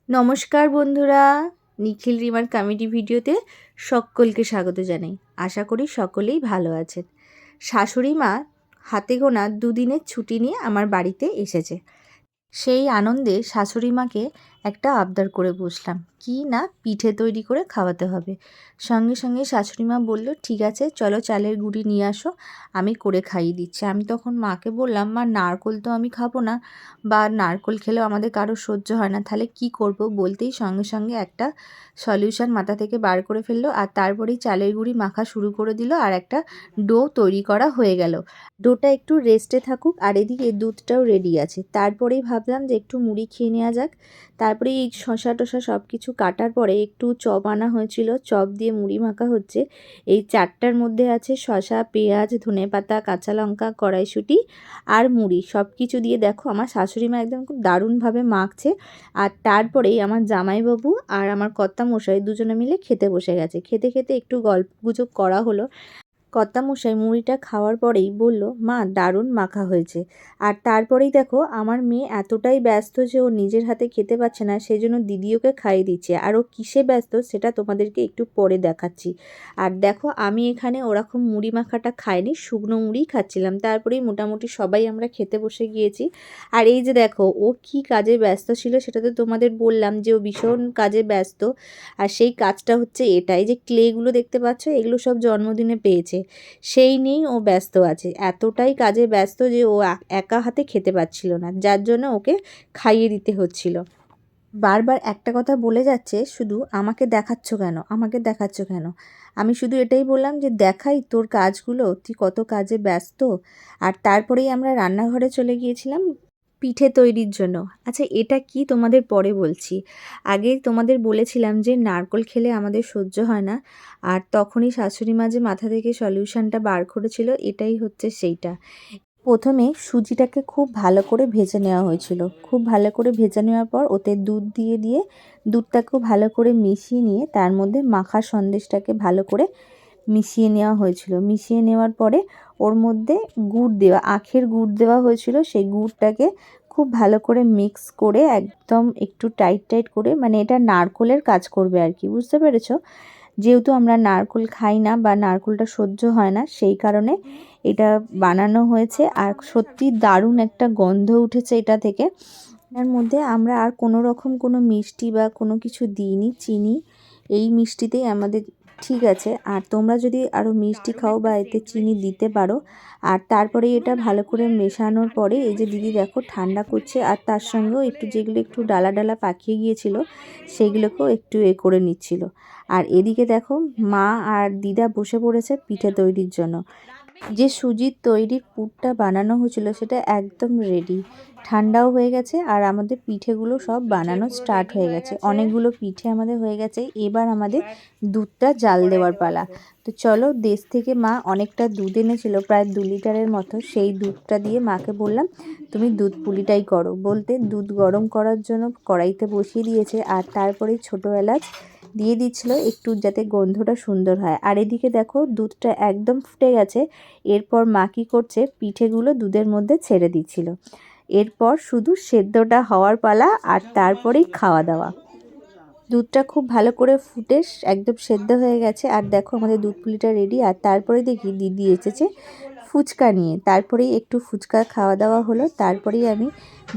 নমস্কার বন্ধুরা, নিখিল রিমার কমেডি ভিডিওতে সকলকে স্বাগত জানাই। আশা করি সকলেই ভালো আছেন। শাশুড়ি মা হাতে গোনা দুদিনের ছুটি নিয়ে আমার বাড়িতে এসেছে। সেই আনন্দে শাশুড়ি মাকে একটা আবদার করে বসলাম, কি না পিঠে তৈরি করে খাওয়াতে হবে। সঙ্গে সঙ্গে শাশুড়ি মা বলল, ঠিক আছে চলো চালের গুঁড়ি নিয়ে আসো, আমি করে খাইয়ে দিচ্ছি। আমি তখন মাকে বললাম, মা নারকোল তো আমি খাবো না, বা নারকোল খেলেও আমাদের কারো সহ্য হয় না, তাহলে কি করব? বলতেই সঙ্গে সঙ্গে একটা সলিউশন মাথা থেকে বার করে ফেললো, আর তারপরেই চালের গুঁড়ি মাখা শুরু করে দিল, আর একটা ডো তৈরি করা হয়ে গেল। ডোটা একটু রেস্টে থাকুক, আর এদিকে দুধটাও রেডি আছে। তারপরেই ভাবলাম যে একটু মুড়ি খেয়ে নেওয়া যাক। তারপরে এই শসা টসা সব কিছু কাটার পরে একটু চপ আনা হয়েছিল, চপ দিয়ে মুড়ি মাখা হচ্ছে। এই চারটার মধ্যে আছে শসা, পেঁয়াজ, ধনেপাতা, কাঁচা লঙ্কা, কড়াইশুঁটি আর মুড়ি। সব কিছু দিয়ে দেখো আমার শাশুড়ি মা একদম খুব দারুণভাবে মাখছে। আর তারপরেই আমার জামাইবাবু আর আমার কর্তামশাই দুজনে মিলে খেতে বসে গেছে। খেতে খেতে একটু গল্প গুজব করা হলো। কর্তামশাই মুড়িটা খাওয়ার পরেই বলল, মা দারুণ মাখা হয়েছে। আর তারপরেই দেখো আমার মেয়ে এতটাই ব্যস্ত যে ও নিজের হাতে খেতে পাচ্ছে না, সেই জন্য দিদি ওকে খাইয়ে দিচ্ছে। আর ও কিসে ব্যস্ত সেটা তোমাদেরকে একটু পরে দেখাচ্ছি। আর দেখো আমি এখানে ওরকম মুড়ি মাখাটা খাইনি, শুকনো মুড়িই খাচ্ছিলাম। তারপরেই মোটামুটি সবাই আমরা খেতে বসে গিয়েছি। আর এই যে দেখো ও কি কাজে ব্যস্ত ছিল সেটা তো তোমাদের বললাম যে ও ভীষণ কাজে ব্যস্ত। আর সেই কাজটা হচ্ছে এটাই, যে ক্লেগুলো দেখতে পাচ্ছ এগুলো সব জন্মদিনে পেয়েছে, সেই নিয়েই ও ব্যস্ত আছে। এতটাই কাজে ব্যস্ত যে ও একা হাতে খেতে পাচ্ছিল না, যার জন্য ওকে খাইয়ে দিতে হচ্ছিল। বারবার একটা কথা বলে যাচ্ছে, শুধু আমাকে দেখাচ্ছ কেন, আমাকে দেখাচ্ছ কেন। আমি শুধু এটাই বললাম যে দেখাই তোর কাজগুলো, তুই কত কাজে ব্যস্ত। আর তারপরেই আমরা রান্নাঘরে চলে গিয়েছিলাম পিঠে তৈরির জন্য। আচ্ছা এটা কি তোমাদের পরে বলছি, আগে তোমাদের বলেছিলাম যে নারকোল খেলে আমাদের সহ্য হয় না, আর তখনই শাশুড়ি মা যে মাথা থেকে সলিউশনটা বার করেছিল, এটাই হচ্ছে সেইটা। প্রথমে সুজিটাকে খুব ভালো করে ভেজে নেওয়া হয়েছিল। খুব ভালো করে ভেজে নেওয়ার পর ওতে দুধ দিয়ে দিয়ে দুধটাকেও ভালো করে মিশিয়ে নিয়ে তার মধ্যে মাখা সন্দেশটাকে ভালো করে মিশিয়ে নেওয়া হয়েছিল। মিশিয়ে নেওয়ার পরে ওর মধ্যে গুড় দেওয়া, আখের গুড় দেওয়া হয়েছিল। সেই গুড়টাকে খুব ভালো করে মিক্স করে একদম একটু টাইট টাইট করে, মানে এটা নারকোলের কাজ করবে আর কি, বুঝতে পেরেছো? যেহেতু আমরা নারকোল খাই না বা নারকোলটা সহ্য হয় না, সেই কারণে এটা বানানো হয়েছে। আর সত্যি দারুণ একটা গন্ধ উঠেছে এটা থেকে। এর মধ্যে আমরা আর কোনো রকম কোনো মিষ্টি বা কোনো কিছু দিইনি, চিনি এই মিষ্টিতেই আমাদের ঠিক আছে। আর তোমরা যদি আরও মিষ্টি খাও বা এতে চিনি দিতে পারো। আর তারপরে এটা ভালো করে মেশানোর পরে এই যে দিদি দেখো ঠান্ডা করছে, আর তার সঙ্গেও একটু যেগুলো একটু ডালা ডালা পাকিয়ে গিয়েছিল সেগুলোকেও একটু করে নিচ্ছিল। আর এদিকে দেখো মা আর দিদা বসে পড়েছে পিঠে তৈরির জন্য। যে সুজির তৈরির পুরটা বানানো হয়েছিল সেটা একদম রেডি, ঠান্ডাও হয়ে গেছে। আর আমাদের পিঠেগুলো সব বানানো স্টার্ট হয়ে গেছে, অনেকগুলো পিঠে আমাদের হয়ে গেছে। এবার আমাদের দুধটা জাল দেওয়ার পালা। তো চলো, দেশ থেকে মা অনেকটা দুধ এনেছিল, প্রায় 2 লিটারের মতো। সেই দুধটা দিয়ে মাকে বললাম, তুমি দুধ পুলিটাই করো। বলতে দুধ গরম করার জন্য কড়াইতে বসিয়ে দিয়েছে, আর তারপরে ছোটো এলাচ দিয়ে দিচ্ছিল একটু, যাতে গন্ধটা সুন্দর হয়। আর এদিকে দেখো দুধটা একদম ফুটে গেছে। এরপর মা কী করছে, পিঠেগুলো দুধের মধ্যে ছেড়ে দিচ্ছিল। এরপর শুধু সেদ্ধটা হওয়ার পালা, আর তারপরেই খাওয়া দাওয়া। দুধটা খুব ভালো করে ফুটে একদম সেদ্ধ হয়ে গেছে। আর দেখো আমাদের দুধ পুলিটা রেডি। আর তারপরে দেখি দিদি এসেছে ফুচকা নিয়ে। তারপরেই একটু ফুচকা খাওয়া দাওয়া হলো। তারপরেই আমি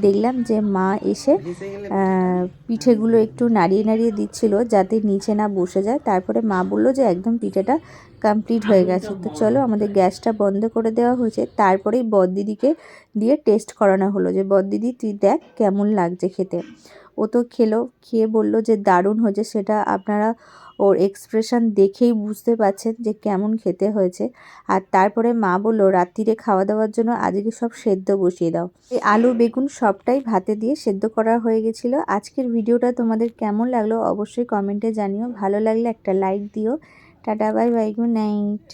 দেখলাম যে মা এসে পিঠেগুলো একটু নাড়িয়ে নাড়িয়ে দিচ্ছিল যাতে নিচে না বসে যায়। তারপরে মা বললো যে একদম পিঠেটা কমপ্লিট হয়ে গেছে। তো চলো, আমাদের গ্যাসটা বন্ধ করে দেওয়া হয়েছে। তারপরেই বড়দিদিকে দিয়ে টেস্ট করানো হলো যে বড়দিদি তুই দেখ কেমন লাগছে খেতে। ও তো খেলো, খেয়ে বলল যে দারুণ হয়েছে। সেটা আপনারা ওর এক্সপ্রেশন দেখেই বুঝতে পারছেন যে কেমন খেতে হয়েছে। আর তারপরে মা বলল রাত্রিরে খাওয়া দাওয়ার জন্য আজকে সব সেদ্ধ বসিয়ে দাও। এই আলু বেগুন সবটাই ভাতে দিয়ে সেদ্ধ করা হয়ে গেছিলো। আজকের ভিডিওটা তোমাদের কেমন লাগলো অবশ্যই কমেন্টে জানিও। ভালো লাগলে একটা লাইক দিও। Tata, bye bye, good night.